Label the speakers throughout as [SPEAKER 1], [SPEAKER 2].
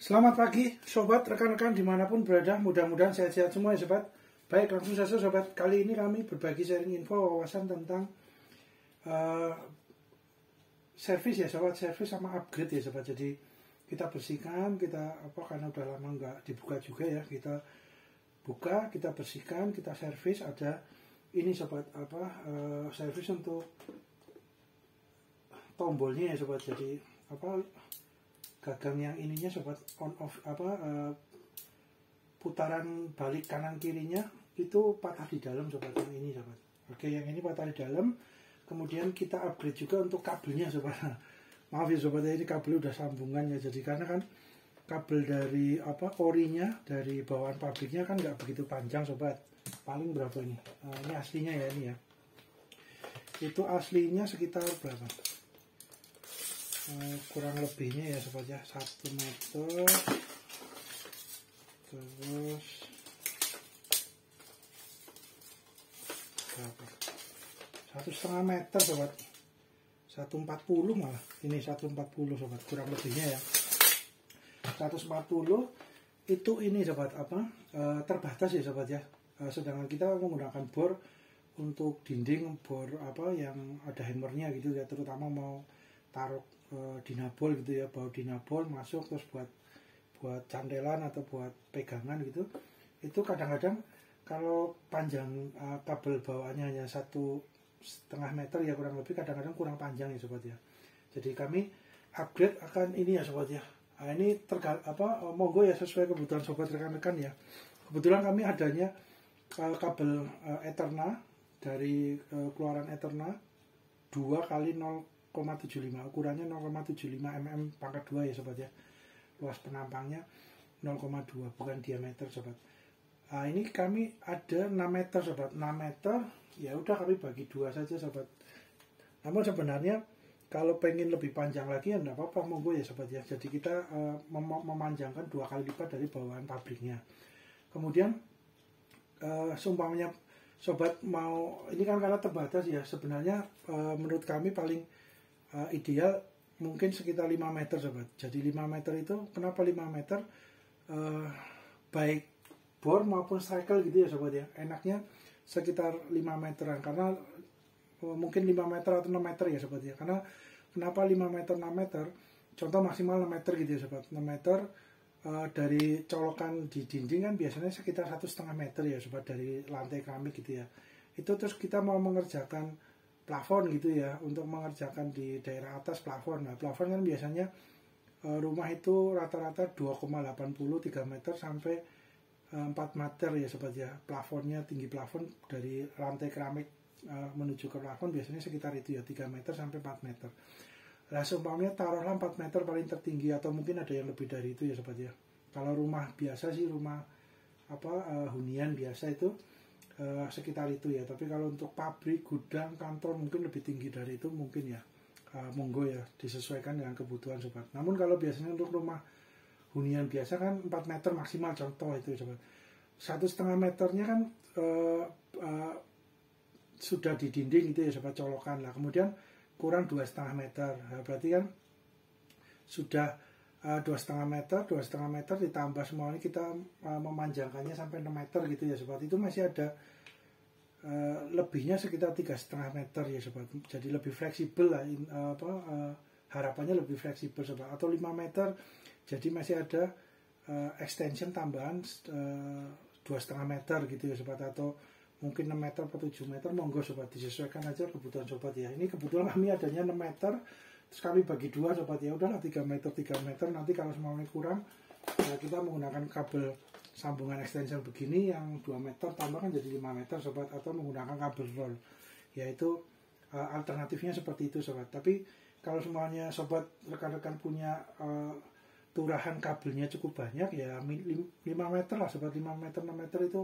[SPEAKER 1] Selamat pagi sobat, rekan-rekan dimanapun berada, mudah-mudahan sehat-sehat semua ya sobat. Baik, langsung saja sobat, kali ini kami berbagi sharing info wawasan tentang servis ya sobat, servis sama upgrade ya sobat. Jadi kita bersihkan, karena udah lama nggak dibuka juga ya, kita buka, kita bersihkan, kita servis. Ada ini sobat, servis untuk tombolnya ya sobat. Jadi gagang yang ininya sobat, on off putaran balik kanan kirinya itu patah di dalam sobat, yang ini sobat. Oke, yang ini patah di dalam. Kemudian kita upgrade juga untuk kabelnya sobat. Maaf ya sobat, ini kabel udah sambungannya. Jadi karena kan kabel dari orinya dari bawaan pabriknya kan nggak begitu panjang sobat. Paling berapa ini? Ini aslinya ya, ini ya. Itu aslinya sekitar berapa? Kurang lebihnya ya sobat ya, 1 meter, terus berapa, 1,5 meter sobat, 140 malah, ini 140 sobat, kurang lebihnya ya 140. Itu ini sobat, terbatas ya sobat ya. Sedangkan kita menggunakan bor untuk dinding, bor yang ada hammernya gitu ya, terutama mau taruh dinabol gitu ya, baut dinabol masuk terus buat cantelan atau buat pegangan gitu. Itu kadang-kadang kalau panjang kabel bawaannya hanya 1,5 meter ya kurang lebih, kadang-kadang kurang panjang ya sobat ya. Jadi kami upgrade akan ini ya sobat ya. Nah, ini monggo ya, sesuai kebutuhan sobat rekan-rekan ya. Kebetulan kami adanya kabel Eterna dari keluaran Eterna 2 kali 0,75, ukurannya 0,75 mm pangkat 2 ya sobat ya. Luas penampangnya 0,2, bukan diameter sobat. Nah, ini kami ada 6 meter sobat, 6 meter ya udah kami bagi 2 saja sobat. Namun sebenarnya kalau pengen lebih panjang lagi ya enggak apa-apa, monggo ya sobat ya. Jadi kita memanjangkan 2 kali lipat dari bawaan pabriknya. Kemudian seumpamanya sobat mau, ini kan karena terbatas ya, sebenarnya menurut kami paling ideal mungkin sekitar 5 meter sobat. Jadi 5 meter itu, kenapa 5 meter? Baik bor maupun cycle gitu ya sobat ya, enaknya sekitar 5 meteran, karena mungkin 5 meter atau 6 meter ya sobat ya. Karena kenapa 5 meter 6 meter, contoh maksimal 6 meter gitu ya sobat. 6 meter dari colokan di dinding kan biasanya sekitar 1,5 meter ya sobat, dari lantai keramik gitu ya. Itu terus kita mau mengerjakan plafon gitu ya, untuk mengerjakan di daerah atas plafon. Nah, plafon kan biasanya rumah itu rata-rata 2,80 3 meter sampai 4 meter ya sobat ya. Plafonnya, tinggi plafon dari lantai keramik menuju ke plafon biasanya sekitar itu ya, 3 meter sampai 4 meter. Nah, seumpamanya taruhlah 4 meter paling tertinggi, atau mungkin ada yang lebih dari itu ya sobat ya. Kalau rumah biasa sih, rumah hunian biasa itu sekitar itu ya. Tapi kalau untuk pabrik, gudang, kantor mungkin lebih tinggi dari itu mungkin ya. Monggo ya, disesuaikan dengan kebutuhan sobat. Namun kalau biasanya untuk rumah hunian biasa kan 4 meter maksimal, contoh itu sobat. 1,5 meternya kan sudah di dinding itu ya sobat, colokan lah. Kemudian kurang 2,5 meter. Nah, berarti kan sudah 2,5 meter ditambah semua ini, kita memanjangkannya sampai 6 meter gitu ya sobat. Itu masih ada lebihnya sekitar 3,5 meter ya sobat. Jadi lebih fleksibel lah, harapannya lebih fleksibel sobat. Atau 5 meter, jadi masih ada extension tambahan 2,5 meter gitu ya sobat. Atau mungkin 6 meter atau 7 meter, monggo sobat, disesuaikan aja kebutuhan sobat ya. Ini kebetulan kami adanya 6 meter, terus kami bagi 2 sobat ya. Udahlah 3 meter. Nanti kalau semuanya kurang ya, kita menggunakan kabel sambungan extension begini yang 2 meter tambahkan jadi 5 meter sobat, atau menggunakan kabel roll. Yaitu alternatifnya seperti itu sobat. Tapi kalau semuanya sobat rekan-rekan punya turahan kabelnya cukup banyak ya, 5 meter lah sobat. 5 meter 6 meter itu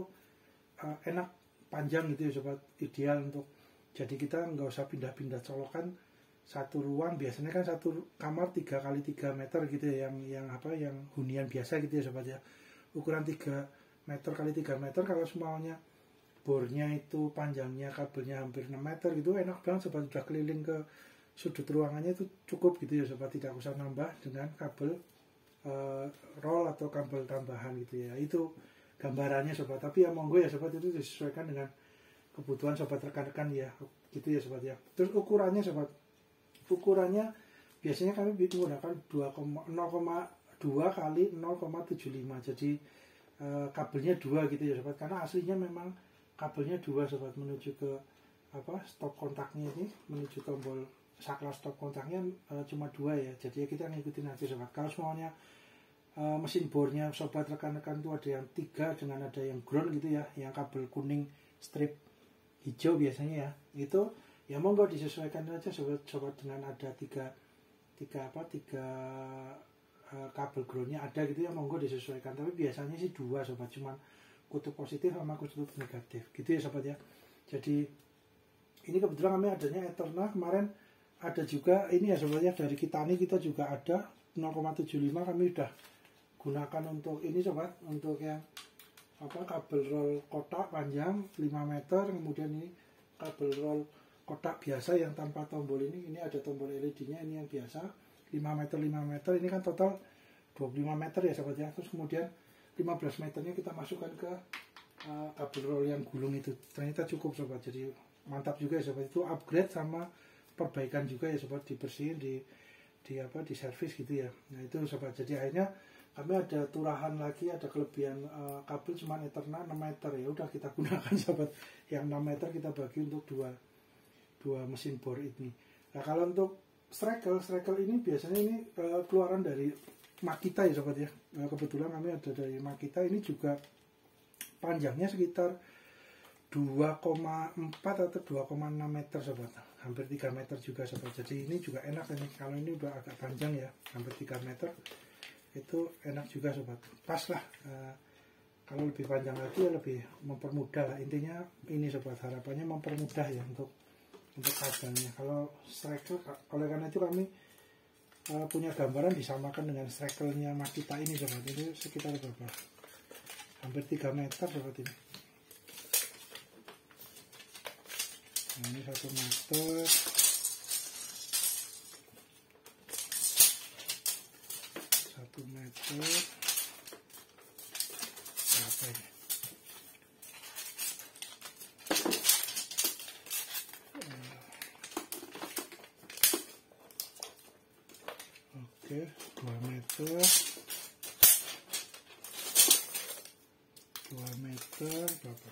[SPEAKER 1] enak, panjang gitu ya sobat, ideal untuk, jadi kita nggak usah pindah-pindah colokan. Satu ruang biasanya kan satu kamar 3 kali 3 meter gitu ya, yang hunian biasa gitu ya sobat ya. Ukuran 3 meter kali 3 meter, kalau semuanya bornya itu panjangnya kabelnya hampir 6 meter gitu, enak banget sobat, sudah keliling ke sudut ruangannya itu cukup gitu ya sobat, tidak usah nambah dengan kabel roll atau kabel tambahan gitu ya. Itu gambarannya sobat, tapi ya monggo ya sobat, itu disesuaikan dengan kebutuhan sobat rekan-rekan ya, gitu ya sobat ya. Terus ukurannya sobat, ukurannya biasanya kami menggunakan 0,2 kali 0,75, jadi kabelnya 2 gitu ya sobat, karena aslinya memang kabelnya 2 sobat, menuju ke stop kontaknya ini, menuju tombol saklar stop kontaknya cuma 2 ya, jadi kita ngikutin aja sobat. Kalau semuanya mesin bornya sobat rekan-rekan itu ada yang 3 dengan ada yang ground gitu ya, yang kabel kuning strip hijau biasanya ya, itu ya monggo disesuaikan aja sobat dengan ada 3 kabel groundnya ada gitu ya, monggo disesuaikan. Tapi biasanya sih 2 sobat, cuman kutub positif sama kutub negatif gitu ya sobat ya. Jadi ini kebetulan kami adanya Eterna, kemarin ada juga ini ya sobat ya, dari Kitani kita juga ada 0,75 kami udah gunakan untuk ini sobat, untuk yang kabel roll kotak panjang 5 meter, kemudian ini kabel roll kotak biasa yang tanpa tombol ini ada tombol LED-nya, ini yang biasa 5 meter ini kan total 25 meter ya sobat ya. Terus kemudian 15 meternya kita masukkan ke kabel roll yang gulung itu, ternyata cukup sobat, jadi mantap juga ya sobat. Itu upgrade sama perbaikan juga ya sobat, dibersihin, di servis gitu ya. Nah itu sobat, jadi akhirnya kami ada turahan lagi, ada kelebihan kabel cuma Eterna 6 meter, ya udah kita gunakan sobat, yang 6 meter kita bagi untuk dua mesin bor ini. Nah kalau untuk strikel ini biasanya ini keluaran dari Makita ya sobat ya. Kebetulan kami ada dari Makita, ini juga panjangnya sekitar 2,4 atau 2,6 meter sobat, hampir 3 meter juga sobat. Jadi ini juga enak ini, kalau ini udah agak panjang ya, hampir 3 meter, itu enak juga sobat, pas lah. Kalau lebih panjang lagi ya lebih mempermudah lah, intinya ini sobat, harapannya mempermudah ya untuk kabelnya. Kalau striker, oleh karena itu kami punya gambaran disamakan dengan strikernya Makita ini sobat, itu sekitar berapa, hampir 3 meter sobat ini. Nah, ini 1 meter, berapa ini? Oke, 2 meter berapa?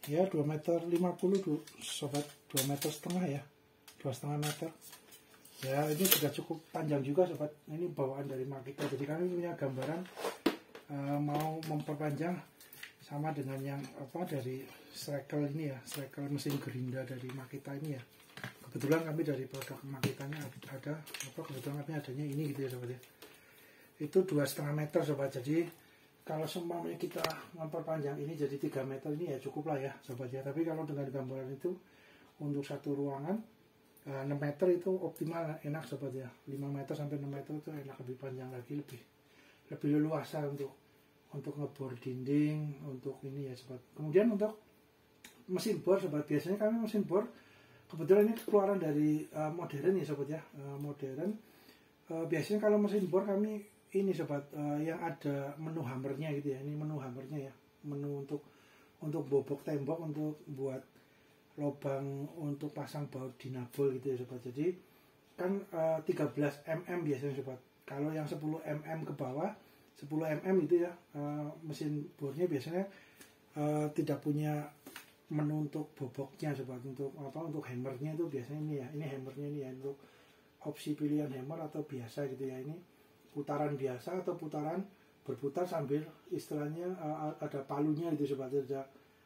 [SPEAKER 1] Ya 2 meter 50 sobat, 2 meter setengah ya, 2,5 meter. Ya ini sudah cukup panjang juga sobat, ini bawaan dari Makita. Jadi kami punya gambaran mau memperpanjang sama dengan yang dari striker ini ya, striker mesin gerinda dari Makita ini ya. Kebetulan kami dari produk Makitanya ada kebetulan kami adanya ini gitu ya sobat ya. Itu 2,5 meter sobat. Jadi kalau semuanya kita memperpanjang ini jadi 3 meter ini ya cukup lah ya sobat ya. Tapi kalau dengan gambaran itu untuk satu ruangan 6 meter itu optimal, enak sobat ya. 5 meter sampai 6 meter itu enak, lebih panjang lagi, lebih leluasa untuk ngebor dinding, untuk ini ya sobat. Kemudian untuk mesin bor sobat, biasanya kami mesin bor kebetulan ini keluaran dari modern ya sobat ya, modern. Biasanya kalau mesin bor kami ini sobat, yang ada menu hammernya gitu ya, ini menu hammernya ya, menu untuk bobok tembok, untuk buat lubang untuk pasang baut dinabol gitu ya sobat. Jadi kan 13 mm biasanya sobat, kalau yang 10 mm ke bawah, 10 mm itu ya, mesin bornya biasanya tidak punya menu untuk boboknya sobat. Untuk hammernya itu biasanya ini ya, ini hammernya ini ya, untuk opsi pilihan hammer atau biasa gitu ya, ini putaran biasa atau putaran berputar sambil istilahnya ada palunya gitu sobat,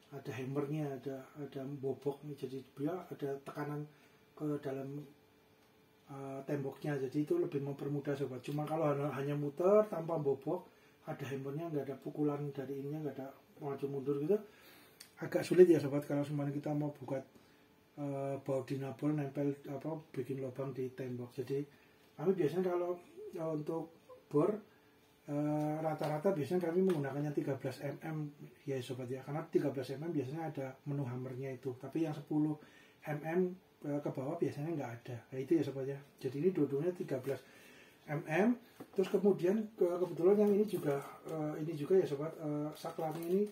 [SPEAKER 1] ada hammernya, ada bobok, jadi dia ada tekanan ke dalam temboknya, jadi itu lebih mempermudah sobat. Cuma kalau hanya muter tanpa bobok, ada hammernya, nggak ada pukulan dari ininya, nggak ada maju mundur gitu, agak sulit ya sobat kalau semuanya kita mau buka baut dinabol, nempel bikin lubang di tembok. Jadi kami biasanya kalau untuk bor rata-rata biasanya kami menggunakannya 13 mm ya sobat ya, karena 13 mm biasanya ada menu hammernya itu, tapi yang 10 mm ke bawah biasanya nggak ada. Nah itu ya sobat ya, jadi ini dua-duanya 13 mm. Terus kemudian kebetulan yang ini juga ya sobat, saklarnya ini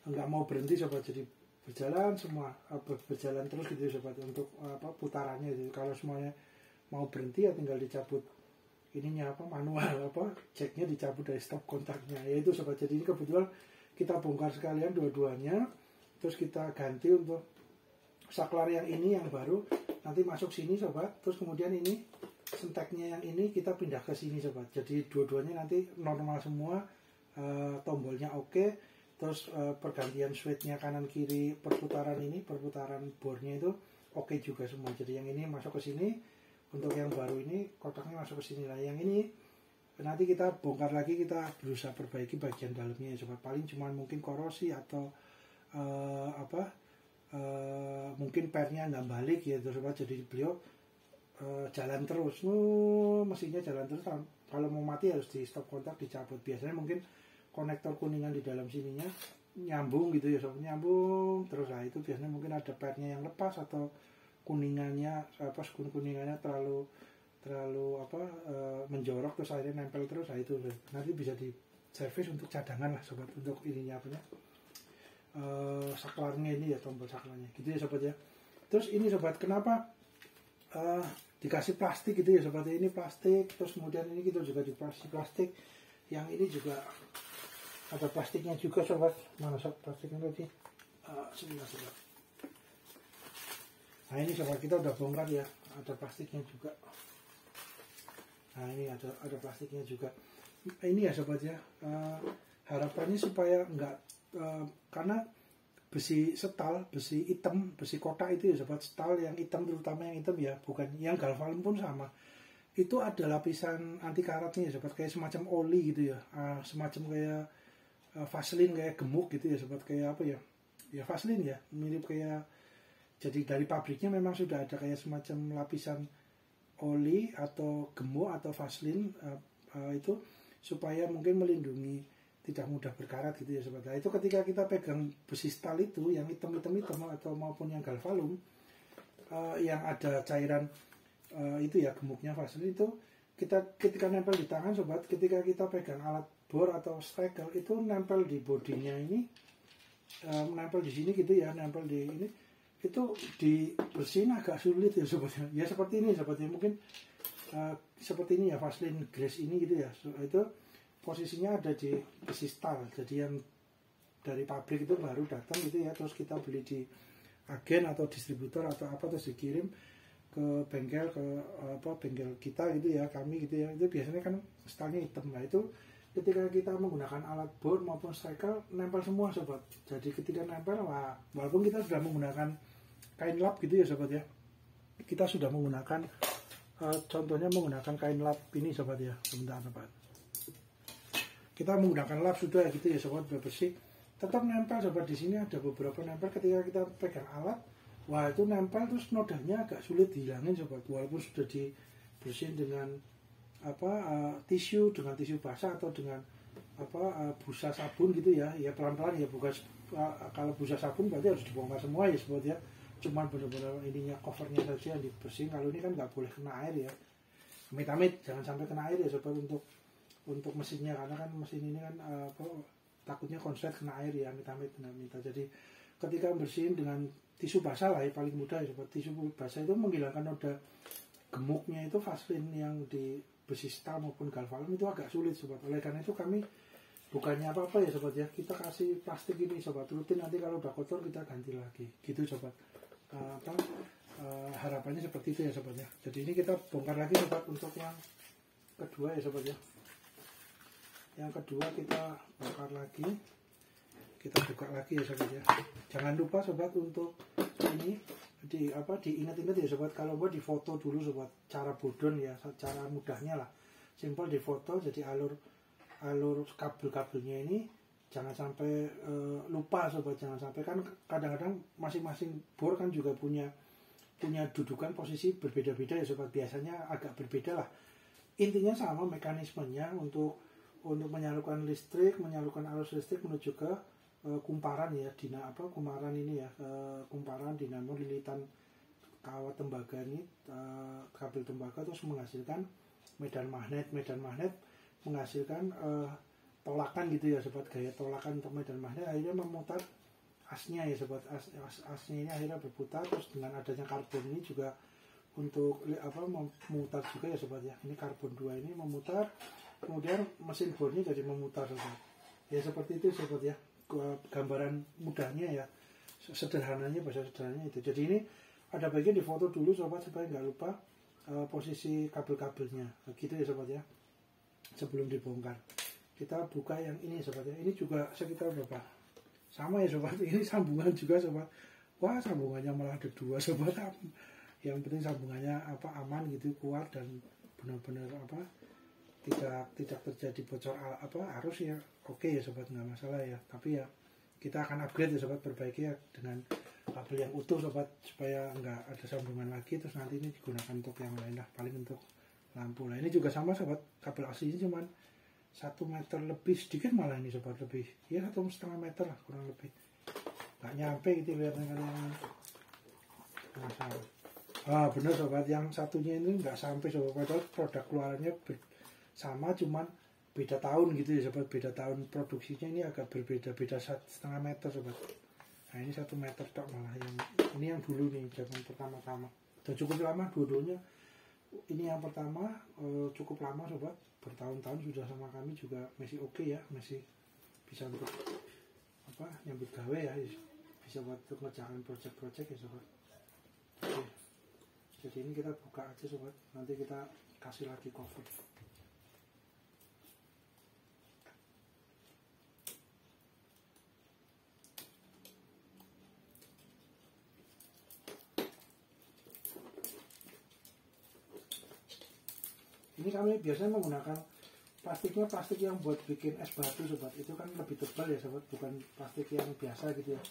[SPEAKER 1] nggak mau berhenti sobat, jadi berjalan semua, berjalan terus gitu ya sobat untuk putarannya. Jadi kalau semuanya mau berhenti ya tinggal dicabut ininya manual jacknya dicabut dari stop kontaknya, yaitu sobat. Jadi ini kebetulan kita bongkar sekalian dua-duanya, terus kita ganti untuk saklar yang ini yang baru nanti masuk sini sobat. Terus kemudian ini senteknya yang ini kita pindah ke sini sobat, jadi dua-duanya nanti normal semua, tombolnya oke. Terus pergantian switchnya kanan kiri, perputaran bornya itu oke juga semua. Jadi yang ini masuk ke sini, untuk yang baru ini kotaknya masuk ke sini lah. Yang ini nanti kita bongkar lagi, kita berusaha perbaiki bagian dalamnya ya sobat. Paling cuman mungkin korosi atau mungkin pernya nggak balik ya sobat. Jadi beliau jalan terus, mesinnya jalan terus. Kalau mau mati harus di stop kontak, dicabut. Biasanya mungkin konektor kuningan di dalam sininya nyambung gitu ya sobat, nyambung terus. Nah itu biasanya mungkin ada pernya yang lepas atau kuningannya terlalu menjorok terus akhirnya nempel terus. Nah itu nanti bisa di servis untuk cadangan lah sobat, untuk ininya saklarnya ini ya, tombol saklarnya gitu ya sobat ya. Terus ini sobat, kenapa dikasih plastik gitu ya sobat, ini plastik. Terus kemudian ini kita juga dikasih plastik, yang ini juga ada plastiknya juga sobat. Mana sobat plastiknya tadi? Sebentar sobat. Nah ini sobat, kita udah bongkar ya, ada plastiknya juga. Nah ini ada plastiknya juga. Ini ya sobat ya, harapannya supaya enggak, karena besi setal, besi hitam, besi kotak itu ya sobat, setal yang hitam, terutama yang hitam ya, bukan yang galvalum pun sama. Itu ada lapisan anti karatnya ya sobat, kayak semacam oli gitu ya, semacam kayak Vaseline, kayak gemuk gitu ya sobat, kayak apa ya, ya Vaseline ya, mirip kayak. Jadi dari pabriknya memang sudah ada kayak semacam lapisan oli atau gemuk atau Vaseline, itu supaya mungkin melindungi, tidak mudah berkarat gitu ya sobat. Nah itu ketika kita pegang besi stal itu yang hitam atau maupun yang galvalum, yang ada cairan itu ya gemuknya Vaseline, itu kita ketika nempel di tangan sobat, ketika kita pegang alat bor atau striker itu nempel di bodinya ini, nempel di sini gitu ya, nempel di ini, itu dibersihin agak sulit ya sobat ya. Seperti ini sobat ya, mungkin seperti ini ya, Vaseline Grace ini gitu ya. So, itu posisinya ada di besi stal, jadi yang dari pabrik itu baru datang gitu ya, terus kita beli di agen atau distributor atau apa, terus dikirim ke bengkel, bengkel kita gitu ya, kami gitu ya. Itu biasanya kan stalnya hitam. Nah itu ketika kita menggunakan alat bor maupun striker nempel semua sobat. Jadi ketika nempel, walaupun kita sudah menggunakan kain lap gitu ya sobat ya, kita sudah menggunakan contohnya menggunakan kain lap ini sobat ya, sebentar sobat, kita menggunakan lap sudah gitu ya sobat, bersih, tetap nempel sobat. Di sini ada beberapa nempel ketika kita pegang alat, itu nempel, terus nodanya agak sulit dihilangin sobat, walaupun sudah dibersihin dengan tisu, dengan tisu basah atau dengan busa sabun gitu ya, ya pelan-pelan ya, bukan kalau busa sabun berarti harus dibongkar semua ya sobat ya, cuman benar-benar ininya, covernya saja yang dibersihin. Kalau ini kan nggak boleh kena air ya, amit-amit jangan sampai kena air ya sobat, untuk mesinnya, karena kan mesin ini kan takutnya konslet kena air ya, amit-amit nggak minta. Jadi ketika bersihin dengan tisu basah lah ya, paling mudah ya sobat. Tisu basah itu menghilangkan noda gemuknya itu Vaseline yang di besi stal maupun galvalum itu agak sulit sobat. Oleh karena itu kami bukannya apa-apa ya sobat ya, kita kasih plastik ini sobat, rutin, nanti kalau udah kotor kita ganti lagi gitu sobat. Harapannya seperti itu ya sobat ya. Jadi ini kita bongkar lagi sobat untuk yang kedua ya sobat ya. Yang kedua kita bongkar lagi, kita buka lagi ya sobat ya. Jangan lupa sobat untuk ini diingat-ingat ya sobat, kalau buat di foto dulu sobat, cara bodon ya, cara mudahnya lah, simpel di foto. Jadi alur kabel-kabelnya ini jangan sampai lupa sobat, jangan sampai, kan kadang-kadang masing-masing bor kan juga punya dudukan posisi berbeda-beda ya sobat, biasanya agak berbeda lah, intinya sama mekanismenya untuk menyalurkan arus listrik menuju ke kumparan ya, kumparan ini ya, kumparan dinamo lilitan kawat tembaga ini, kabel tembaga, terus menghasilkan medan magnet menghasilkan tolakan gitu ya sobat, gaya tolakan untuk medan magnet akhirnya memutar asnya ya sobat. Asnya ini akhirnya berputar, terus dengan adanya karbon ini juga untuk memutar juga ya sobat ya. Ini karbon 2 ini memutar, kemudian mesin bornya jadi memutar sobat. Ya seperti itu sobat ya, gambaran mudahnya ya, sederhananya, bahasa sederhananya itu. Jadi ini ada bagian di foto dulu sobat supaya nggak lupa posisi kabel-kabelnya gitu ya sobat ya. Sebelum dibongkar kita buka yang ini sobat ya. Ini juga sekitar berapa, sama ya sobat, ini sambungan juga sobat. Wah sambungannya malah ada 2 sobat. Yang penting sambungannya aman gitu, kuat dan benar-benar tidak terjadi bocor arus ya. Oke ya sobat, nggak masalah ya. Tapi ya kita akan upgrade ya sobat, perbaiki ya dengan kabel yang utuh sobat, supaya nggak ada sambungan lagi terus nanti ini digunakan untuk yang lain lah, paling untuk lampu. Nah ini juga sama sobat, kabel aslinya cuman 1 meter lebih sedikit, malah ini sobat, lebih ya 1,5 meter lah kurang lebih, nggak nyampe gitu lihatnya kalian. Bener sobat, yang satunya ini nggak sampai sobat, padahal produk keluarannya sama, cuman beda tahun gitu ya sobat, beda tahun produksinya ini agak berbeda, beda 1,5 meter sobat. Nah ini 1 meter tok malah, yang ini yang dulu nih zaman pertama-tama, udah cukup lama dua-duanya. Ini yang pertama cukup lama sobat, bertahun-tahun sudah sama kami juga, masih oke ya, masih bisa untuk nyambut gawe ya, bisa buat untuk ngerjakan project-project ya sobat. Oke. Jadi ini kita buka aja sobat, nanti kita kasih lagi cover. Ini kami biasanya menggunakan plastik yang buat bikin es batu sobat, itu kan lebih tebal ya sobat, bukan plastik yang biasa gitu ya.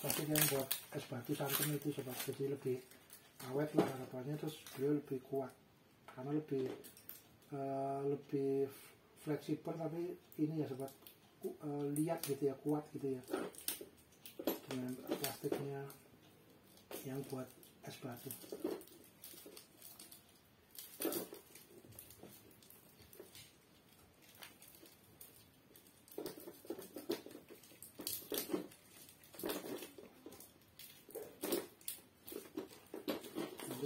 [SPEAKER 1] Plastik yang buat es batu santan itu sobat, jadi lebih awet lah harapannya, terus beliau lebih kuat karena lebih fleksibel, tapi ini ya sobat, liat gitu ya, kuat gitu ya, dengan plastiknya yang buat es batu.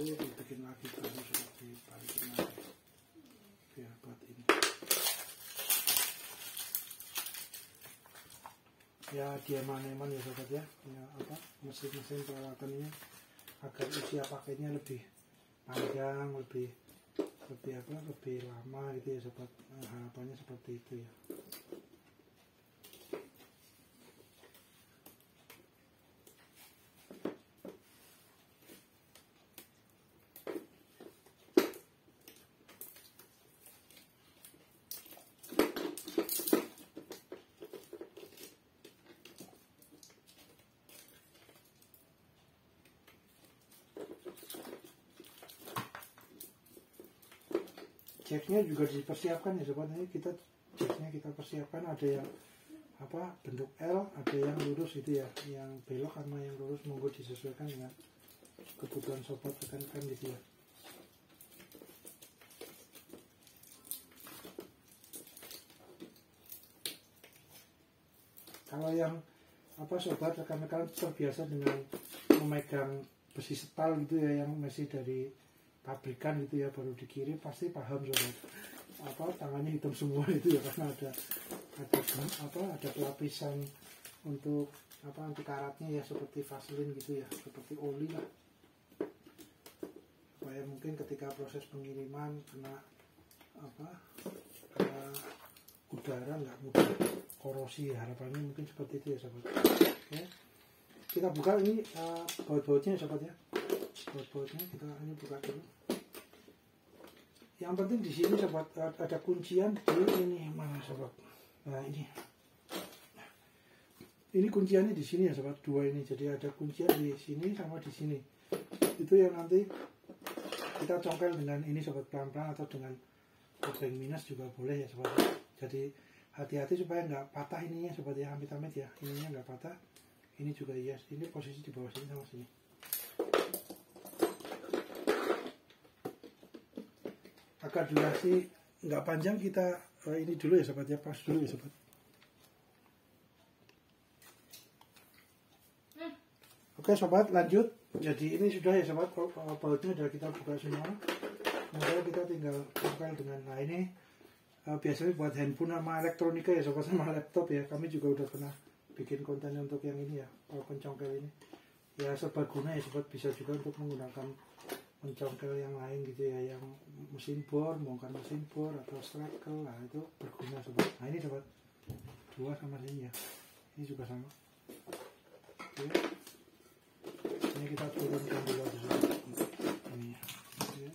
[SPEAKER 1] Dibikin lagi baru seperti balikin lagi biar buat ini ya, dia eman ya sobat ya, mesin peralatannya agar usia pakainya lebih panjang, lebih lama gitu ya sobat. Harapannya seperti itu ya. Jacknya juga dipersiapkan ya sobat, ini jacknya kita persiapkan, ada yang bentuk L, ada yang lurus itu ya, yang belok sama yang lurus monggo disesuaikan dengan kebutuhan sobat rekan-rekan gitu ya. Kalau yang sobat rekan-rekan terbiasa dengan memegang besi setal gitu ya, yang masih dari pabrikan gitu ya, baru dikirim, pasti paham sobat, tangannya hitam semua itu ya, karena ada pelapisan untuk anti karatnya ya, seperti vaselin gitu ya, seperti oli lah, supaya mungkin ketika proses pengiriman kena udara nggak mudah korosi ya, harapannya mungkin seperti itu ya sobat. Oke, kita buka ini baut-bautnya ya sobat ya, baut-bautnya kita ini buka dulu. Yang penting di sini sobat, ada kuncian di ini mana sobat. Nah ini kunciannya di sini ya sobat, 2 ini, jadi ada kuncian di sini sama di sini. Itu yang nanti kita congkel dengan ini sobat, pelan-pelan, atau dengan obeng minus juga boleh ya sobat. Jadi hati-hati supaya nggak patah ininya sobat ya, amit-amit ya, ininya nggak patah. Ini juga iya, ini posisi di bawah sini sama sini. agar durasi nggak panjang, kita ini dulu ya sobat ya, pas dulu ya sobat. Oke sobat, lanjut. Jadi ini sudah ya sobat, bautnya sudah kita buka semua. Kemudian kita tinggal tempel dengan, nah ini biasanya buat handphone sama elektronika ya sobat, sama laptop ya. Kami juga udah pernah bikin konten untuk yang ini ya, pencongkel ini. Ya serbaguna ya sobat, bisa juga untuk menggunakan pencongkel yang lain gitu ya, yang mesin bor, bongkar mesin bor atau strakel, nah itu berguna sobat. Nah ini sobat, dua sama ini ya, ini juga sama. Oke. Ini kita turunkan dulu aja sobat. Ini ya. Oke.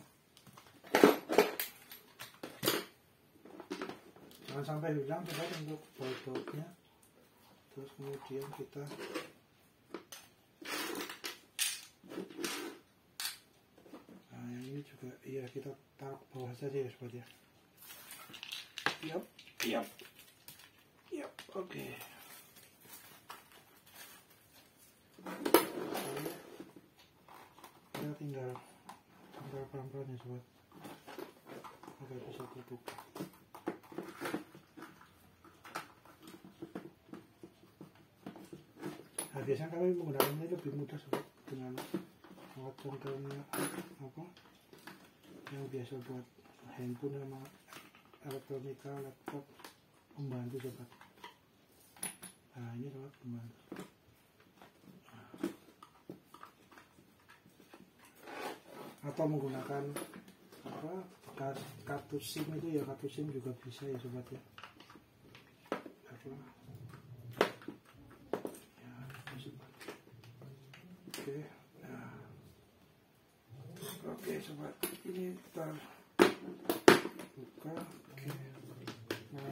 [SPEAKER 1] Jangan sampai hilang sobat untuk baut-bautnya. Terus kemudian kita juga iya, kita taruh ke bawah saja ya sobat ya. Yap, oke. Kita tinggal pelan-pelan ya sobat, agar bisa terbuka. Nah biasanya kami menggunakan ini lebih mudah sobat, dengan alat congkelnya apa yang biasa buat handphone sama elektronika, laptop, membantu sobat. Nah ini sobat, membantu. Atau menggunakan apa, kartu SIM itu ya, kartu SIM juga bisa ya sobat ya. Apa? Ya, sobat. Oke. Oke sobat, ini kita buka. Oke. Nah,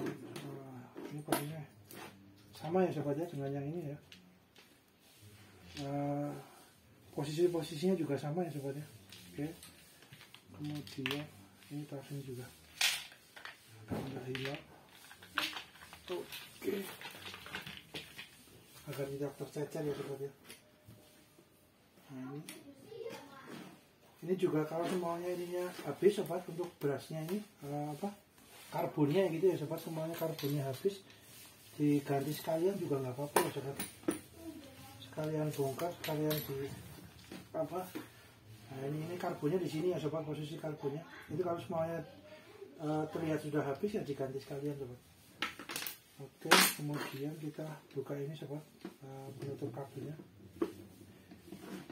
[SPEAKER 1] ini posisinya sama ya sobat ya dengan yang ini ya. Posisinya juga sama ya sobat ya. Oke. Kemudian ini tasnya juga nggak hilang. Oke. Agar tidak tercecer ya sobat ya. Nah, ini juga kalau semuanya ininya habis sobat, untuk berasnya ini apa, karbonnya gitu ya sobat, semuanya karbonnya habis, diganti sekalian juga nggak apa-apa ya sobat. Sekalian bongkar, sekalian di apa. Nah ini karbonnya di sini ya sobat, posisi karbonnya. Itu kalau semuanya terlihat sudah habis ya diganti sekalian sobat. Oke, kemudian kita buka ini sobat, penutup kabelnya.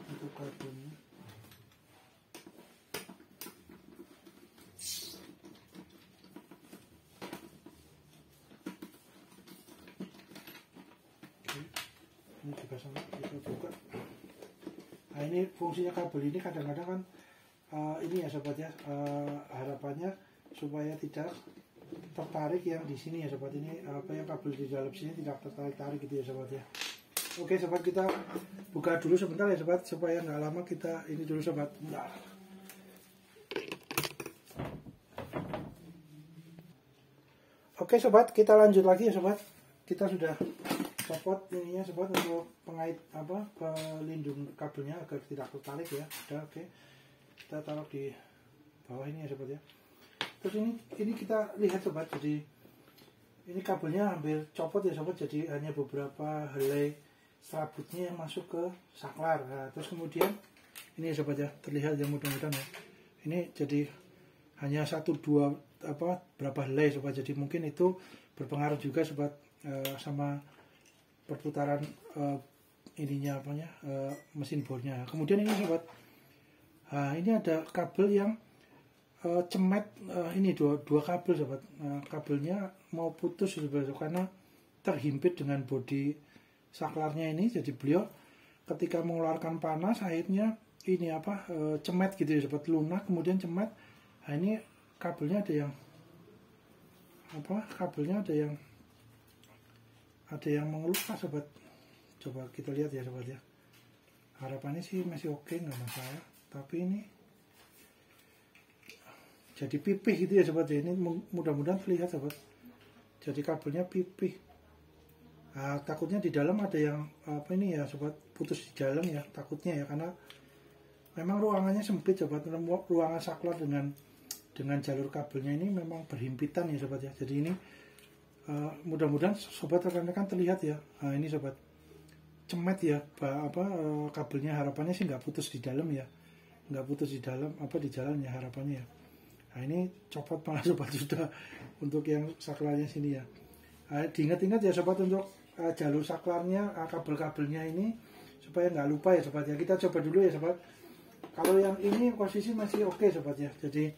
[SPEAKER 1] Penutup kabelnya. Ini juga sama, kita buka. Nah ini fungsinya kabel ini kadang-kadang kan ini ya sobat ya, harapannya supaya tidak tertarik yang di sini ya sobat, ini apa yang kabel di dalam sini tidak tertarik gitu ya sobat ya. Oke sobat, kita buka dulu sebentar ya sobat, supaya nggak lama kita ini dulu sobat. Bentar. Oke sobat, kita lanjut lagi ya sobat. Kita sudah copot ininya sobat, untuk pengait apa, pelindung kabelnya agar tidak tertarik ya. Udah oke. Kita taruh di bawah ini ya sobat ya. Terus ini kita lihat sobat, jadi ini kabelnya hampir copot ya sobat, jadi hanya beberapa helai serabutnya yang masuk ke saklar. Nah, terus kemudian ini ya sobat ya, terlihat ya mudah-mudahan ya. Ini jadi hanya 1-2 apa berapa helai sobat, jadi mungkin itu berpengaruh juga sobat sama perputaran ininya apanya, mesin bornya. Kemudian ini sobat, ini ada kabel yang cemet, ini dua kabel sobat. Kabelnya mau putus sobat, karena terhimpit dengan bodi saklarnya ini. Jadi beliau ketika mengeluarkan panas akhirnya ini apa, cemet gitu ya sobat, lunak kemudian cemet. Nah ini kabelnya ada yang apa, kabelnya ada yang mengelupas sobat. Coba kita lihat ya sobat ya. Harapannya sih masih oke, nggak masalah. Tapi ini jadi pipih gitu ya sobat ya. Ini mudah-mudahan terlihat sobat. Jadi kabelnya pipih. Nah, takutnya di dalam ada yang apa ini ya sobat, putus di dalam ya, takutnya ya, karena memang ruangannya sempit sobat. Ruangan saklar dengan dengan jalur kabelnya ini memang berhimpitan ya sobat ya. Jadi ini mudah-mudahan sobat rekan-rekan terlihat ya. Nah ini sobat, cemet ya kabelnya, harapannya sih nggak putus di dalam ya, nggak putus di dalam di jalan ya harapannya ya. Nah ini copot malah sobat sudah untuk yang saklarnya sini ya. Nah, diingat-ingat ya sobat untuk jalur saklarnya, kabel-kabelnya ini supaya nggak lupa ya sobat ya. Kita coba dulu ya sobat. Kalau yang ini posisi masih oke sobat ya. Jadi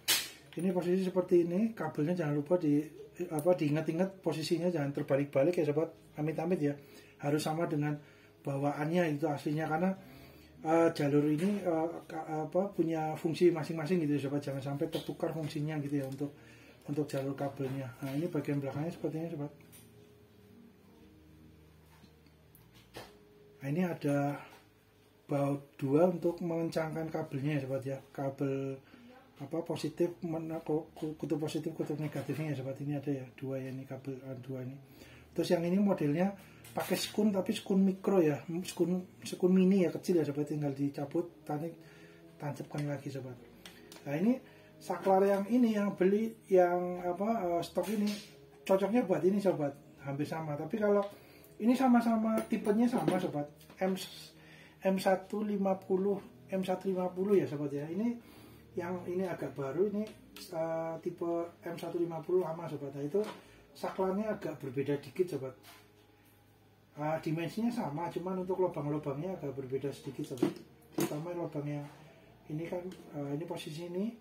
[SPEAKER 1] ini posisi seperti ini, kabelnya jangan lupa diingat-ingat posisinya, jangan terbalik-balik ya sobat. Amit-amit ya, harus sama dengan bawaannya itu aslinya, karena jalur ini punya fungsi masing-masing gitu ya sobat. Jangan sampai tertukar fungsinya gitu ya untuk jalur kabelnya. Nah ini bagian belakangnya seperti ini sobat. Nah ini ada baut 2 untuk mengencangkan kabelnya ya sobat ya. Kabel positif, kutub positif, kutub negatifnya ya sobat. Ini ada ya 2 ya, ini kabel 2 ini. Terus yang ini modelnya pakai skun, tapi skun mikro ya, skun mini ya, kecil ya sobat, tinggal dicabut, tancapkan lagi sobat. Nah ini saklar yang ini yang beli yang stok ini cocoknya buat ini sobat, hampir sama. Tapi kalau ini sama-sama tipenya sama sobat, M150 ya sobat ya. Yang ini agak baru, ini tipe M150 lama sobat. Nah, itu saklarnya agak berbeda dikit sobat. Dimensinya sama, cuman untuk lubang-lubangnya agak berbeda sedikit sobat. Terutama lubangnya ini kan ini posisi ini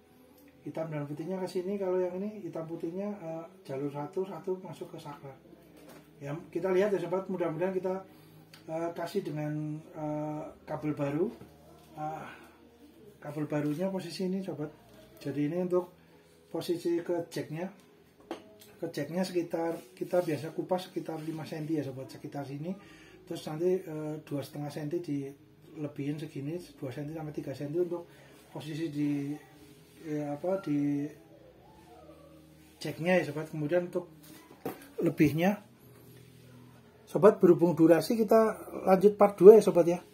[SPEAKER 1] hitam dan putihnya ke sini. Kalau yang ini hitam putihnya jalur satu masuk ke saklar. Ya kita lihat ya sobat, mudah-mudahan kita kasih dengan kabel baru. Kabel barunya posisi ini sobat. Jadi ini untuk posisi ke jacknya. Ke jacknya sekitar, kita biasa kupas sekitar 5 cm ya sobat, sekitar sini. Terus nanti 2,5 cm dilebihin segini, 2 cm sampai 3 cm untuk posisi di jacknya ya sobat. Kemudian untuk lebihnya sobat, berhubung durasi kita lanjut part 2 ya sobat ya.